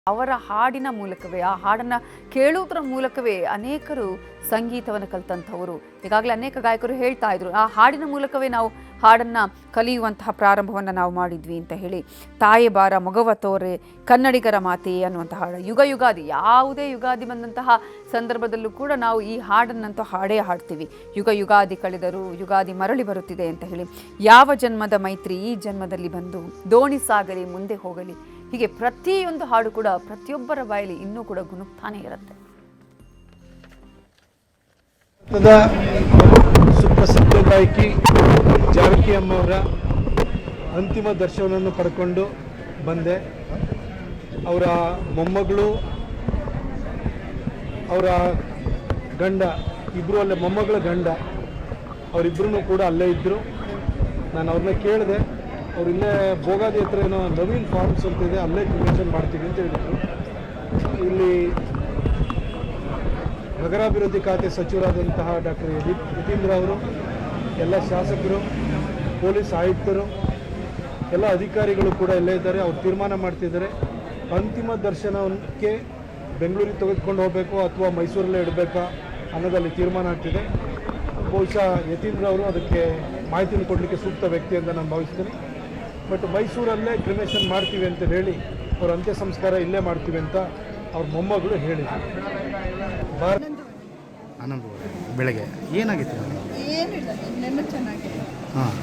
ಅವರ ಹಾಡಿನ ಮೂಲಕವೇ, ಆ ಹಾಡನ್ನು ಕೇಳುವುದರ ಮೂಲಕವೇ ಅನೇಕರು ಸಂಗೀತವನ್ನು ಕಲಿತಂಥವರು. ಈಗಾಗಲೇ ಅನೇಕ ಗಾಯಕರು ಹೇಳ್ತಾ ಇದ್ರು, ಆ ಹಾಡಿನ ಮೂಲಕವೇ ನಾವು ಹಾಡನ್ನು ಕಲಿಯುವಂತಹ ಪ್ರಾರಂಭವನ್ನು ನಾವು ಮಾಡಿದ್ವಿ ಅಂತ ಹೇಳಿ. ತಾಯಿ ಬಾರ ಮೊಗವ ತೋರೆ ಕನ್ನಡಿಗರ ಮಾತೆ ಅನ್ನುವಂಥ ಹಾಡು, ಯುಗ ಯುಗಾದಿ, ಯಾವುದೇ ಯುಗಾದಿ ಬಂದಂತಹ ಸಂದರ್ಭದಲ್ಲೂ ಕೂಡ ನಾವು ಈ ಹಾಡನ್ನಂತೂ ಹಾಡೇ ಹಾಡ್ತೀವಿ. ಯುಗ ಯುಗಾದಿ ಕಳೆದರೂ ಯುಗಾದಿ ಮರಳಿ ಬರುತ್ತಿದೆ ಅಂತ ಹೇಳಿ. ಯಾವ ಜನ್ಮದ ಮೈತ್ರಿ ಈ ಜನ್ಮದಲ್ಲಿ ಬಂದು ದೋಣಿ ಸಾಗಲಿ ಮುಂದೆ ಹೋಗಲಿ, ಹೀಗೆ ಪ್ರತಿಯೊಂದು ಹಾಡು ಕೂಡ ಪ್ರತಿಯೊಬ್ಬರ ಬಾಯಲ್ಲಿ ಇನ್ನೂ ಕೂಡ ಗುನುಗ್ತಾನೆ ಇರುತ್ತೆ. ಸುಪ್ರಸಿದ್ಧ ಗಾಯಕಿ ಜಾನಕಿ ಅಮ್ಮವರ ಅಂತಿಮ ದರ್ಶನವನ್ನು ಪಡ್ಕೊಂಡು ಬಂದೆ. ಅವರ ಮೊಮ್ಮಗಳು, ಅವರ ಗಂಡ ಇಬ್ಬರು ಅಲ್ಲೇ, ಮೊಮ್ಮಗಳ ಗಂಡ ಅವರಿಬ್ಬರೂ ಕೂಡ ಅಲ್ಲೇ ಇದ್ದರು. ನಾನು ಅವ್ರನ್ನ ಕೇಳಿದೆ, ಅವ್ರು ಇಲ್ಲೇ ಭೋಗಾದಿ ಹತ್ರ ಏನೋ ನವೀನ್ ಫಾರ್ಮ್ಸ್ ಅಂತ ಇದೆ, ಅಲ್ಲೇ ಕ್ರಿಮೇಷನ್ ಮಾಡ್ತೀವಿ ಅಂತ ಹೇಳಿದರು. ಇಲ್ಲಿ ನಗರಾಭಿವೃದ್ಧಿ ಖಾತೆ ಸಚಿವರಾದಂತಹ ಡಾಕ್ಟರ್ ಯತೀಂದ್ರ ಅವರು, ಎಲ್ಲ ಶಾಸಕರು, ಪೊಲೀಸ್ ಆಯುಕ್ತರು, ಎಲ್ಲ ಅಧಿಕಾರಿಗಳು ಕೂಡ ಎಲ್ಲೇ ಇದ್ದಾರೆ. ಅವ್ರು ತೀರ್ಮಾನ ಮಾಡ್ತಿದ್ದಾರೆ, ಅಂತಿಮ ದರ್ಶನಕ್ಕೆ ಬೆಂಗಳೂರಿಗೆ ತೆಗೆದುಕೊಂಡು ಹೋಗಬೇಕು ಅಥವಾ ಮೈಸೂರಲ್ಲೇ ಇಡಬೇಕಾ ಅನ್ನೋದಲ್ಲಿ ತೀರ್ಮಾನ ಆಗ್ತಿದೆ. ಬಹುಶಃ ಯತೀಂದ್ರ ಅವರು ಅದಕ್ಕೆ ಮಾಹಿತಿಯನ್ನು ಕೊಡಲಿಕ್ಕೆ ಸೂಕ್ತ ವ್ಯಕ್ತಿ ಅಂತ ನಾನು ಭಾವಿಸ್ತೀನಿ. ಬಟ್ ಮೈಸೂರಲ್ಲೇ ಕ್ರಿಮೇಷನ್ ಮಾಡ್ತೀವಿ ಅಂತ ಹೇಳಿ, ಅವ್ರ ಅಂತ್ಯ ಸಂಸ್ಕಾರ ಇಲ್ಲೇ ಮಾಡ್ತೀವಿ ಅಂತ ಅವ್ರ ಮೊಮ್ಮಗಳು ಹೇಳಿದ್ರು. ಬೆಳಗ್ಗೆ ಏನಾಗಿತ್ತು? ಏನಿಲ್ಲ, ನಿನ್ನೆ ಚೆನ್ನಾಗಿದೆ. ಹಾಂ,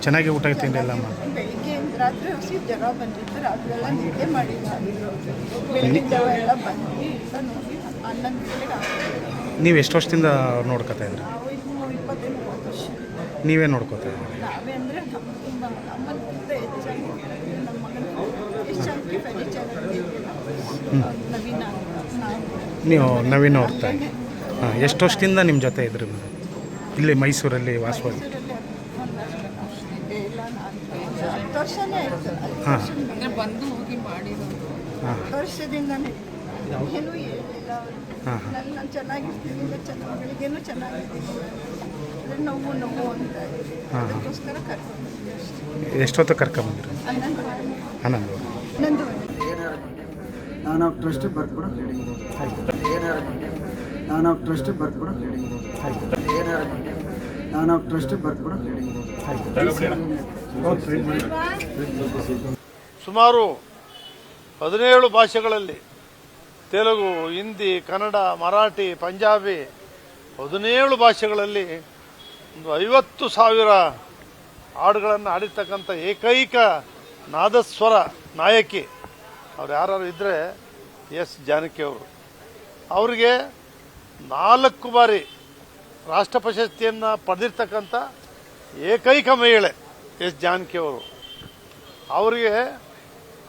ಚೆನ್ನಾಗಿ ಊಟ ತಿಂಡಿ ಎಲ್ಲ ಮಾಡಿ ಬೆಳಿಗ್ಗೆ ರಾತ್ರಿ ಹೊಸಿ ಜ್ವರ ಬಂದಿತ್ತು, ರಾತ್ರಿ ಎಲ್ಲ ನಿದ್ದೆ ಮಾಡಿಲ್ಲ. ಬೆಳಗಿನ ಜಾವ ಎಲ್ಲ ಬಂದು ಎಲ್ಲ ನೋಡಿ 11 ಗಂಟೆಗೆ. ನೀವು ಎಷ್ಟು ವರ್ಷದಿಂದ ನೋಡ್ಕೊತಾ ಇದ್ರಿ? ನಾವು 20-30 ವರ್ಷ. ನೀವೇ ನೋಡ್ಕೋತಾ ಇದ್ರಿ? ನಾವೇ ಅಂದರೆ ನಮ್ಮಕ್ಕಿಂತ ಹೆಚ್ಚಾಗಿ ನಮ್ಮ ಮಗನ ಹೆಚ್ಚಾಗಿ ಫರ್ನಿಚರ್ ನವೀನ ನಾವು. ನೀವು ನವೀನ್ ಅವ್ರ ತಾಯಿ. ಹಾಂ, ಎಷ್ಟು ವರ್ಷದಿಂದ ನಿಮ್ಮ ಜೊತೆ ಇದ್ರಿ ಇಲ್ಲಿ ಮೈಸೂರಲ್ಲಿ ವಾಸವಾಗಿ? ಇಲ್ಲ, ನಾನು 10 ವರ್ಷನೇ ಆಯಿತು. ಹಾಂ, ಬಂದು ಹೋಗಿ ಮಾಡಿರೋದು 10 ವರ್ಷದಿಂದನೇ ಏನೂ ಹೇಳಿಲ್ಲ. ಹಾಂ, ನಾನು ಚೆನ್ನಾಗಿರ್ತೀನಿ, ಚೆನ್ನಾಗಿ ಬೆಳಿಗ್ಗೆನೂ ಚೆನ್ನಾಗಿರ್ತೀನಿ, ಅಂದರೆ ನೋವು ಅಂತ ಅದಕ್ಕೋಸ್ಕರ ಕರ್ಕೊಂಡ್ಬಂದಿದ್ದೆ ಅಷ್ಟೇ. ಎಷ್ಟೊತ್ತು ಕರ್ಕೊಂಬಂದ್ರಿ? 11 ನಾನು ಟ್ರಸ್ಟಿಗೆ ಬರ್ಕೊಡ ನಾನು ಟ್ರಸ್ಟಿಗೆ ಬರ್ಕೊಡ ನಾನು ಟ್ರಸ್ಟಿಗೆ ಬರ್ಕೊಡ ಸುಮಾರು 17 ಭಾಷೆಗಳಲ್ಲಿ, ತೆಲುಗು, ಹಿಂದಿ, ಕನ್ನಡ, ಮರಾಠಿ, ಪಂಜಾಬಿ, 17 ಭಾಷೆಗಳಲ್ಲಿ ಒಂದು 50,000 ಹಾಡುಗಳನ್ನು ಹಾಡಿರ್ತಕ್ಕಂಥ ಏಕೈಕ ನಾದಸ್ವರ ನಾಯಕಿ ಅವ್ರು ಯಾರು ಇದ್ದರೆ ಎಸ್ ಜಾನಕಿ ಅವರು. ಅವರಿಗೆ 4 ಬಾರಿ ರಾಷ್ಟ್ರ ಪ್ರಶಸ್ತಿಯನ್ನು ಪಡೆದಿರ್ತಕ್ಕಂಥ ಏಕೈಕ ಮಹಿಳೆ ಎಸ್ ಜಾನಕಿ ಅವರು. ಅವರಿಗೆ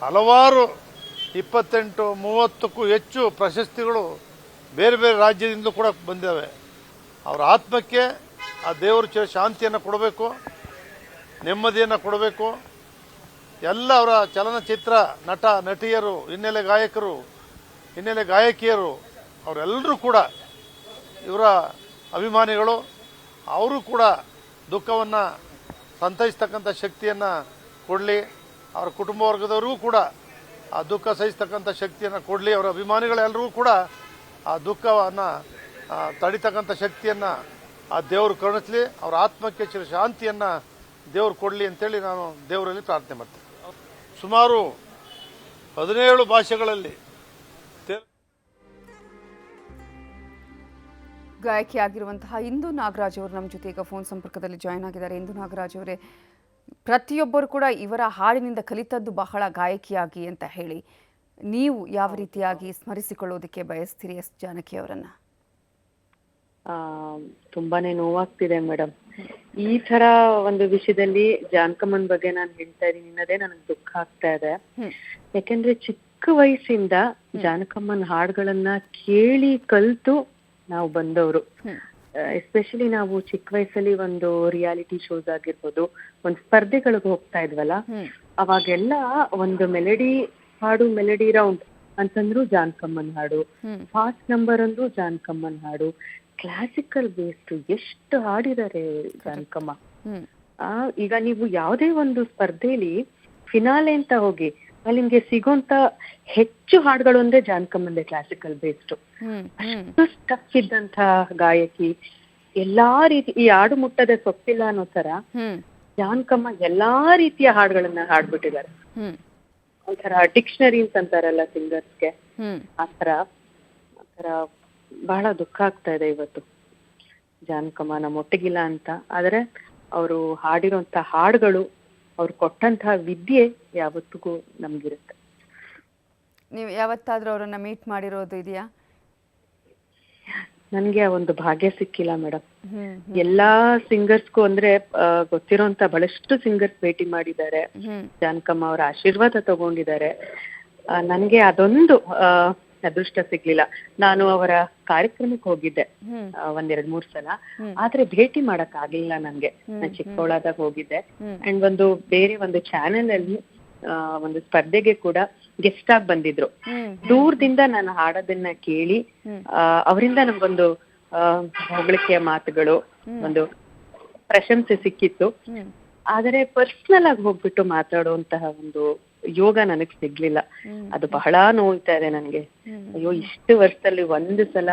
ಹಲವಾರು 28-30ಕ್ಕೂ ಹೆಚ್ಚು ಪ್ರಶಸ್ತಿಗಳು ಬೇರೆ ಬೇರೆ ರಾಜ್ಯದಿಂದ ಕೂಡ ಬಂದಿವೆ. ಅವರ ಆತ್ಮಕ್ಕೆ ಆ ದೇವರು ಶಾಂತಿಯನ್ನು ಕೊಡಬೇಕು, ನೆಮ್ಮದಿಯನ್ನು ಕೊಡಬೇಕು. ಎಲ್ಲ ಅವರ ಚಲನಚಿತ್ರ ನಟ ನಟಿಯರು, ಹಿನ್ನೆಲೆ ಗಾಯಕರು, ಹಿನ್ನೆಲೆ ಗಾಯಕಿಯರು ಅವರೆಲ್ಲರೂ ಕೂಡ ಇವರ ಅಭಿಮಾನಿಗಳು. ಅವರು ಕೂಡ ದುಃಖವನ್ನು ಸಂತೈಸ್ತಕ್ಕಂಥ ಶಕ್ತಿಯನ್ನು ಕೊಡಲಿ. ಅವರ ಕುಟುಂಬ ವರ್ಗದವರಿಗೂ ಕೂಡ ಆ ದುಃಖ ಸಹಿಸ್ತಕ್ಕಂಥ ಶಕ್ತಿಯನ್ನು ಕೊಡಲಿ. ಅವರ ಅಭಿಮಾನಿಗಳೆಲ್ಲರೂ ಕೂಡ ಆ ದುಃಖವನ್ನು ತಡಿತಕ್ಕಂಥ ಶಕ್ತಿಯನ್ನು ಆ ದೇವರು ಕರುಣಿಸಲಿ. ಅವರ ಆತ್ಮಕ್ಕೆ ಚಿರ ಶಾಂತಿಯನ್ನು ದೇವರು ಕೊಡಲಿ ಅಂತೇಳಿ ನಾನು ದೇವರಲ್ಲಿ ಪ್ರಾರ್ಥನೆ ಮಾಡ್ತೇನೆ. ಸುಮಾರು 17 ಭಾಷೆಗಳಲ್ಲಿ ಗಾಯಕಿಯಾಗಿರುವಂತಹ ಇಂದು ನಾಗರಾಜ್ ಅವರು ನಮ್ಮ ಜೊತೆ ಈಗ ಫೋನ್ ಸಂಪರ್ಕದಲ್ಲಿ ಜಾಯ್ನ್ ಆಗಿದ್ದಾರೆ. ಇಂದು ನಾಗರಾಜ್ ಅವರೇ, ಪ್ರತಿಯೊಬ್ಬರು ಕೂಡ ಇವರ ಹಾಡಿನಿಂದ ಕಲಿತದ್ದು ಬಹಳ ಗಾಯಕಿಯಾಗಿ ಅಂತ ಹೇಳಿ, ನೀವು ಯಾವ ರೀತಿಯಾಗಿ ಸ್ಮರಿಸಿಕೊಳ್ಳೋದಕ್ಕೆ ಬಯಸ್ತೀರಿ ಎಸ್ ಜಾನಕಿ ಅವರನ್ನ? ತುಂಬಾನೇ ನೋವಾಗ್ತಿದೆ ಮೇಡಮ್. ಈ ತರ ಒಂದು ವಿಷಯದಲ್ಲಿ ಜಾನಕಮ್ಮನ ಬಗ್ಗೆ ನಾನು ಹೇಳ್ತಾ ಇದೀನಿ ಅನ್ನೋದೇ ನನಗೆ ದುಃಖ ಆಗ್ತಾ ಇದೆ. ಯಾಕೆಂದ್ರೆ ಚಿಕ್ಕ ವಯಸ್ಸಿಂದ ಜಾನಕಮ್ಮನ ಹಾಡುಗಳನ್ನ ಕೇಳಿ ಕಲ್ತು ನಾವು ಬಂದವರು. ಎಸ್ಪೆಷಲಿ ನಾವು ಚಿಕ್ಕ ವಯಸ್ಸಲ್ಲಿ ಒಂದು ರಿಯಾಲಿಟಿ ಶೋಸ್ ಆಗಿರ್ಬೋದು, ಒಂದು ಸ್ಪರ್ಧೆಗಳಿಗೆ ಹೋಗ್ತಾ ಇದ್ವಲ್ಲ, ಅವಾಗೆಲ್ಲ ಒಂದು ಮೆಲಡಿ ಹಾಡು, ಮೆಲಡಿ ರೌಂಡ್ ಅಂತಂದ್ರು ಜಾನಕಮ್ಮನ ಹಾಡು, ಫಾಸ್ಟ್ ನಂಬರ್ ಅಂದ್ರು ಜಾನಕಮ್ಮನ ಹಾಡು, ಕ್ಲಾಸಿಕಲ್ ಬೇಸ್ಡ್ ಎಷ್ಟು ಹಾಡಿದ್ದಾರೆ ಜಾನಕಮ್ಮ. ಈಗ ನೀವು ಯಾವುದೇ ಒಂದು ಸ್ಪರ್ಧೆಯಲ್ಲಿ ಫಿನಾಲೆ ಅಂತ ಹೋಗಿ ಅಲ್ಲಿ ನಿಮ್ಗೆ ಸಿಗೋಂತ ಹೆಚ್ಚು ಹಾಡುಗಳು ಅಂದ್ರೆ ಜಾನಕಮ್ಮಂದೆ ಕ್ಲಾಸಿಕಲ್ ಬೇಸ್ಡ್. ಅಷ್ಟು ಸ್ಟಫ್ ಇದ್ದಂತ ಗಾಯಕಿ, ಎಲ್ಲಾ ರೀತಿ ಈ ಆಡು ಮುಟ್ಟದ ಸೊಪ್ಪಿಲ್ಲ ಅನ್ನೋ ತರ ಜಾನಕಮ್ಮ ಎಲ್ಲಾ ರೀತಿಯ ಹಾಡುಗಳನ್ನ ಹಾಡ್ಬಿಟ್ಟಿದ್ದಾರೆ. ಒಂಥರ ಡಿಕ್ಷನರೀಸ್ ಅಂತಾರಲ್ಲ ಸಿಂಗರ್ಸ್ಗೆ, ಆತರ ಬಹಳ ದುಃಖ ಆಗ್ತಾ ಇದೆ ಇವತ್ತು ಜಾನಕಮ್ಮ ನಮ್ಮೊಟ್ಟಿಗಿಲ್ಲ ಅಂತ. ಆದ್ರೆ ಅವರು ಹಾಡಿರೋಂತ ಹಾಡುಗಳು, ಅವ್ರು ಕೊಟ್ಟಂತಹ ವಿದ್ಯೆ ಯಾವತ್ತಿಗೂ ನಮ್ಗಿರುತ್ತೆ. ನೀವು ಯಾವತ್ತಾದ್ರೂ ಅವರನ್ನ ಮೀಟ್ ಮಾಡಿರೋದು ಇದೆಯಾ? ನನ್ಗೆ ಆ ಒಂದು ಭಾಗ್ಯ ಸಿಕ್ಕಿಲ್ಲ ಮೇಡಮ್. ಎಲ್ಲಾ ಸಿಂಗರ್ಸ್ಗೂ ಅಂದ್ರೆ ಗೊತ್ತಿರೋಂತ ಬಹಳಷ್ಟು ಸಿಂಗರ್ಸ್ ಭೇಟಿ ಮಾಡಿದ್ದಾರೆ, ಜಾನಕಮ್ಮ ಅವರ ಆಶೀರ್ವಾದ ತಗೊಂಡಿದ್ದಾರೆ. ನನ್ಗೆ ಅದೊಂದು ಅದೃಷ್ಟ ಸಿಗ್ಲಿಲ್ಲ. ನಾನು ಅವರ ಕಾರ್ಯಕ್ರಮಕ್ಕೆ ಹೋಗಿದ್ದೆ 1-2-3 ಸಲ, ಆದ್ರೆ ಭೇಟಿ ಮಾಡಕ್ ಆಗ್ಲಿಲ್ಲ ನನ್ಗೆ. ನಾನು ಚಿಕ್ಕವಳಾದಾಗ ಹೋಗಿದ್ದೆ. ಅಂಡ್ ಬೇರೆ ಒಂದು ಚಾನೆಲ್ ಅಲ್ಲಿ ಒಂದು ಸ್ಪರ್ಧೆಗೆ ಕೂಡ ಗೆಸ್ಟ್ ಆಗಿ ಬಂದಿದ್ರು. ದೂರದಿಂದ ನಾನು ಹಾಡೋದನ್ನ ಕೇಳಿ ಅವರಿಂದ ನಮ್ಗೊಂದು ಹೊಗಳಿಕೆಯ ಮಾತುಗಳು, ಒಂದು ಪ್ರಶಂಸೆ ಸಿಕ್ಕಿತ್ತು. ಆದರೆ ಪರ್ಸನಲ್ ಆಗಿ ಹೋಗ್ಬಿಟ್ಟು ಮಾತಾಡುವಂತಹ ಒಂದು ಯೋಗ ನನಗ್ ಸಿಗ್ಲಿಲ್ಲ. ಅದು ಬಹಳ ನೋಯ್ತಾ ಇದೆ ನನ್ಗೆ. ಅಯ್ಯೋ, ಇಷ್ಟು ವರ್ಷದಲ್ಲಿ ಒಂದು ಸಲ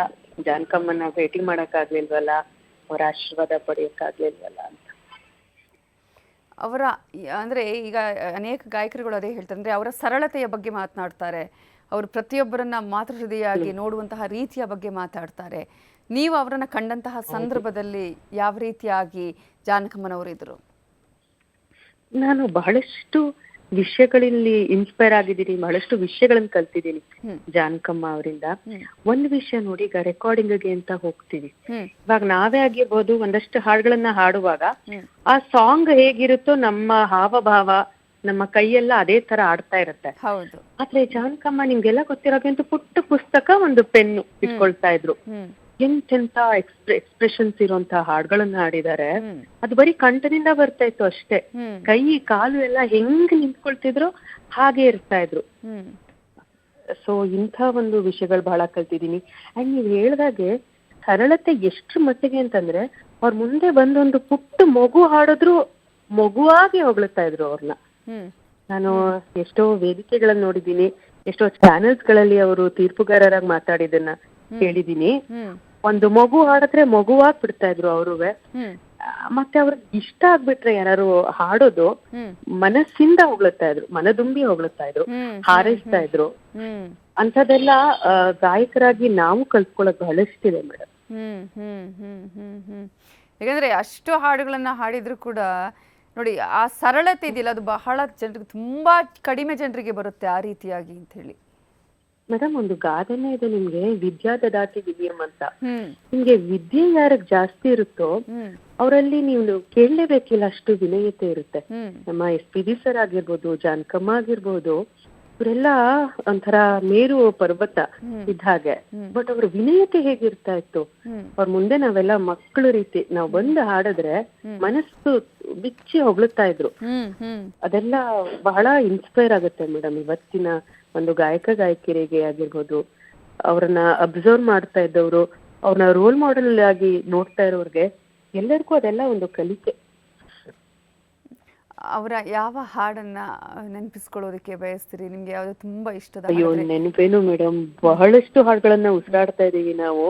ಜಾನಕಮ್ಮನ ಭೇಟಿ ಮಾಡಕ್ ಆಗ್ಲಿಲ್ವಲ್ಲ, ಅವರ ಆಶೀರ್ವಾದ ಪಡೆಯಕ್ಕಾಗ್ಲಿಲ್ವಲ್ಲ ಅಂತ. ಅವರ ಅಂದ್ರೆ ಈಗ ಅನೇಕ ಗಾಯಕರುಗಳು ಅದೇ ಹೇಳ್ತಾರೆ, ಅಂದ್ರೆ ಅವರ ಸರಳತೆಯ ಬಗ್ಗೆ ಮಾತನಾಡ್ತಾರೆ, ಅವರು ಪ್ರತಿಯೊಬ್ಬರನ್ನ ಮಾತೃ ಹೃದಯಾಗಿ ನೋಡುವಂತಹ ರೀತಿಯ ಬಗ್ಗೆ ಮಾತಾಡ್ತಾರೆ. ನೀವು ಅವರನ್ನ ಕಂಡಂತಹ ಸಂದರ್ಭದಲ್ಲಿ ಯಾವ ರೀತಿಯಾಗಿ ಜಾನಕಮ್ಮನವರಿದ್ರು? ನಾನು ಬಹಳಷ್ಟು ವಿಷಯಗಳಲ್ಲಿ ಇನ್ಸ್ಪೈರ್ ಆಗಿದ್ದೀನಿ, ಬಹಳಷ್ಟು ವಿಷಯಗಳನ್ನ ಕಲ್ತಿದ್ದೀನಿ ಜಾನಕಮ್ಮ ಅವರಿಂದ. ಒಂದ್ ವಿಷಯ ನೋಡಿ, ಈಗ ರೆಕಾರ್ಡಿಂಗ್ಗೆ ಅಂತ ಹೋಗ್ತೀವಿ, ಇವಾಗ ನಾವೇ ಆಗಿರ್ಬೋದು ಒಂದಷ್ಟು ಹಾಡುಗಳನ್ನ ಹಾಡುವಾಗ ಆ ಸಾಂಗ್ ಹೇಗಿರುತ್ತೋ ನಮ್ಮ ಹಾವಭಾವ, ನಮ್ಮ ಕೈಯೆಲ್ಲ ಅದೇ ತರ ಆಡ್ತಾ ಇರುತ್ತೆ. ಆದ್ರೆ ಜಾನಕಮ್ಮ ನಿಮ್ಗೆಲ್ಲ ಗೊತ್ತಿರೋಂತ ಪುಟ್ಟ ಪುಸ್ತಕ, ಒಂದು ಪೆನ್ನು ಇಟ್ಕೊಳ್ತಾ ಇದ್ರು. ಎಂತೆಂತ ಎಕ್ಸ್ಪ್ರೆಷನ್ಸ್ ಇರುವಂತಹ ಹಾಡುಗಳನ್ನ ಹಾಡಿದ್ದಾರೆ. ಅದು ಬರೀ ಕಂಠದಿಂದ ಬರ್ತಾ ಇತ್ತು ಅಷ್ಟೇ, ಕೈ ಕಾಲು ಎಲ್ಲ ಹೆಂಗ್ ನಿಂತ್ಕೊಳ್ತಿದ್ರು ಹಾಗೆ ಇರ್ತಾ ಇದ್ರು. ಸೊ ಇಂಥ ಒಂದು ವಿಷಯಗಳು ಬಹಳ ಕಲ್ತಿದ್ದೀನಿ. ಅಂಡ್ ನೀವ್ ಹೇಳ್ದಾಗೆ ಸರಳತೆ ಎಷ್ಟ್ರ ಮಟ್ಟಿಗೆ ಅಂತಂದ್ರೆ, ಅವ್ರ ಮುಂದೆ ಬಂದೊಂದು ಪುಟ್ಟ ಮಗು ಹಾಡಿದ್ರು ಮಗುವಾಗಿ ಹೊಗಳ್ತಾ ಇದ್ರು ಅವ್ರನ್ನ. ನಾನು ಎಷ್ಟೋ ವೇದಿಕೆಗಳನ್ನ ನೋಡಿದ್ದೀನಿ, ಎಷ್ಟೋ ಚಾನೆಲ್ಸ್ ಗಳಲ್ಲಿ ಅವರು ತೀರ್ಪುಗಾರರಾಗಿ ಮಾತಾಡಿದನ್ನ ಕೇಳಿದೀನಿ. ಒಂದು ಮಗು ಹಾಡಿದ್ರೆ ಮಗುವಾಗಿ ಬಿಡ್ತಾ ಇದ್ರು ಅವ್ರುವೆ. ಮತ್ತೆ ಅವ್ರಿಗೆ ಇಷ್ಟ ಆಗ್ಬಿಟ್ರೆ ಯಾರು ಹಾಡೋದು ಮನಸ್ಸಿಂದ ಹೊಗಳ್ತಾ ಇದ್ರು, ಮನದುಂಬಿ ಹೊಗಳ್ತಾ ಇದ್ರು, ಹಾರೈಸ್ತಾ ಇದ್ರು. ಅಂಥದ್ದೆಲ್ಲ ಗಾಯಕರಾಗಿ ನಾವು ಕಲ್ತ್ಕೊಳ್ಳೋದು ಬಹಳಷ್ಟಿದೆ ಮೇಡಮ್. ಯಾಕಂದ್ರೆ ಅಷ್ಟು ಹಾಡುಗಳನ್ನ ಹಾಡಿದ್ರು ಕೂಡ ನೋಡಿ, ಆ ಸರಳತೆ ಇದೆಯಲ್ಲ, ಅದು ಬಹಳ ಜನರಿಗೆ, ತುಂಬಾ ಕಡಿಮೆ ಜನರಿಗೆ ಬರುತ್ತೆ ಆ ರೀತಿಯಾಗಿ ಅಂತ ಹೇಳಿ. ಮೇಡಮ್, ಒಂದು ಗಾದೆನೇ ಇದೆ ನಿಮ್ಗೆ, ವಿದ್ಯಾ ದದಾತಿ ವಿನಯಂ ಅಂತ. ನಿಮ್ಗೆ ವಿದ್ಯೆ ಯಾರಿಗೆ ಜಾಸ್ತಿ ಇರುತ್ತೋ ಅವರಲ್ಲಿ ನೀವು ಕೇಳಲೇಬೇಕಿಲ್ಲ, ಅಷ್ಟು ವಿನಯತೆ ಇರುತ್ತೆ. ನಮ್ಮ SP ಸರ್ ಆಗಿರ್ಬೋದು, ಜಾನಕಮ್ಮ ಆಗಿರ್ಬೋದು, ಇವರೆಲ್ಲ ಒಂಥರ ಮೇರು ಪರ್ವತ ಇದ್ದ ಹಾಗೆ. ಬಟ್ ಅವ್ರ ವಿನಯತೆ ಹೇಗಿರ್ತಾ ಇತ್ತು, ಅವ್ರ ಮುಂದೆ ನಾವೆಲ್ಲ ಮಕ್ಕಳು ರೀತಿ ನಾವು ಬಂದು ಹಾಡಿದ್ರೆ ಮನಸ್ಸು ಬಿಚ್ಚಿ ಹೊಗಳುತ್ತಾ ಇದ್ರು. ಅದೆಲ್ಲ ಬಹಳ ಇನ್ಸ್ಪೈರ್ ಆಗುತ್ತೆ ಮೇಡಮ್. ಇವತ್ತಿನ ಒಂದು ಗಾಯಕಿಯರಿಗೆ ಆಗಿರ್ಬೋದು, ಅವ್ರನ್ನ ಅಬ್ಸರ್ವ್ ಮಾಡ್ತಾ ಇದ್ದವರು, ಅವ್ರನ್ನ ರೋಲ್ ಮಾಡೆಲ್ ಆಗಿ ನೋಡ್ತಾ ಇರೋರ್ಗೆ ಎಲ್ಲರಿಗೂ ಅದೆಲ್ಲ ಒಂದು ಕಲಿಕೆ. ಅವರ ಯಾವ ಹಾಡನ್ನ ನೆನಪಿಸ್ಕೊಳ್ಳೋದಕ್ಕೆ ಬಯಸ್ತೀರಿ? ನಿಮ್ಗೆ ಯಾವ್ದು ತುಂಬಾ ಇಷ್ಟದ? ಅಯ್ಯೋ, ನೆನಪೇನು ಮೇಡಮ್, ಬಹಳಷ್ಟು ಹಾಡುಗಳನ್ನ ಉಸಿರಾಡ್ತಾ ಇದೀವಿ ನಾವು.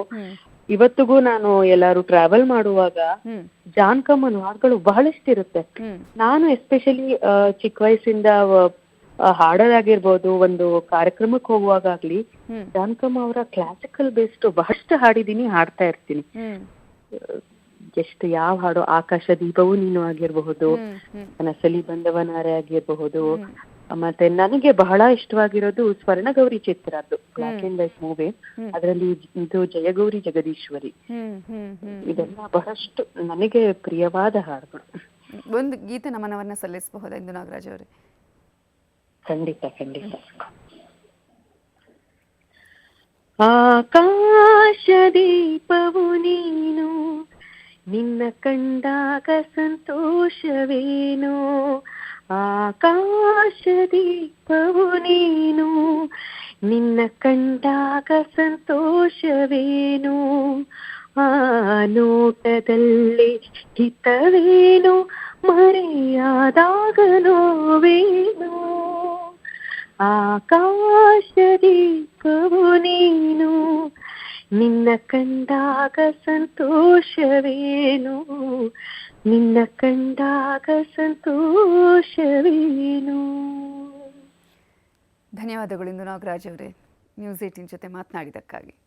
ಇವತ್ತಿಗೂ ನಾನು ಎಲ್ಲಾರು ಟ್ರಾವೆಲ್ ಮಾಡುವಾಗ ಜಾನಕಮ್ಮನ ಹಾಡುಗಳು ಬಹಳಷ್ಟು ಇರುತ್ತೆ. ನಾನು ಎಸ್ಪೆಷಲಿ ಚಿಕ್ಕ ವಯಸ್ಸಿಂದ ಹಾಡೋದಾಗಿರ್ಬೋದು, ಒಂದು ಕಾರ್ಯಕ್ರಮಕ್ಕೆ ಹೋಗುವಾಗ್ಲಿ ಜಾನಕಮ್ಮ ಅವರ ಕ್ಲಾಸಿಕಲ್ ಬೇಸ್ಡ್ ಬಹಳಷ್ಟು ಹಾಡಿದೀನಿ, ಹಾಡ್ತಾ ಇರ್ತೀನಿ. ಎಷ್ಟು ಯಾವ ಹಾಡು, ಆಕಾಶ ದೀಪವು ನೀನು ಆಗಿರಬಹುದು, ಕನಸಲಿ ಬಂದವನಾರೆ ಆಗಿರಬಹುದು, ಮತ್ತೆ ನನಗೆ ಬಹಳ ಇಷ್ಟವಾಗಿರೋದು ಸ್ವರ್ಣಗೌರಿ ಚಿತ್ರ, ಅದು ಬ್ಲಾಕ್ ಅಂಡ್ ವೈಟ್ ಮೂವಿ, ಅದರಲ್ಲಿ ಇದು ಜಯಗೌರಿ ಜಗದೀಶ್ವರಿ. ಇದೆಲ್ಲ ಬಹಳಷ್ಟು ನನಗೆ ಪ್ರಿಯವಾದ ಹಾಡುಗಳು. ಒಂದು ಗೀತೆ ನಮನವನ್ನ ಸಲ್ಲಿಸಬಹುದಾ ಇಂದು ನಾಗರಾಜ್ ಅವರೇ? ಖಂಡಿತ ಖಂಡಿತ. ಆಕಾಶ ದೀಪವು ನೀನು, ನಿನ್ನ ಕಂಡಾಗ ಸಂತೋಷವೇನು. ಆಕಾಶ ದೀಪವು ನೀನು, ನಿನ್ನ ಕಂಡಾಗ ಸಂತೋಷವೇನು. ಆ ನೋಟದಲ್ಲಿ ಹಿತವೇನು, ಮರೆಯಾದಾಗ ನೋವೇನು. ಆಕಾಶದೀಪವು ನೀನು, ನಿನ್ನ ಕಂಡಾಗ ಸಂತೋಷವೇನು, ನಿನ್ನ ಕಂಡಾಗ ಸಂತೋಷವೇನು. ಧನ್ಯವಾದಗಳು ಇಂದು ನಾಗರಾಜ್ ಅವರೇ ನ್ಯೂಸ್ 18 ಜೊತೆ ಮಾತನಾಡಿದ್ದಕ್ಕಾಗಿ.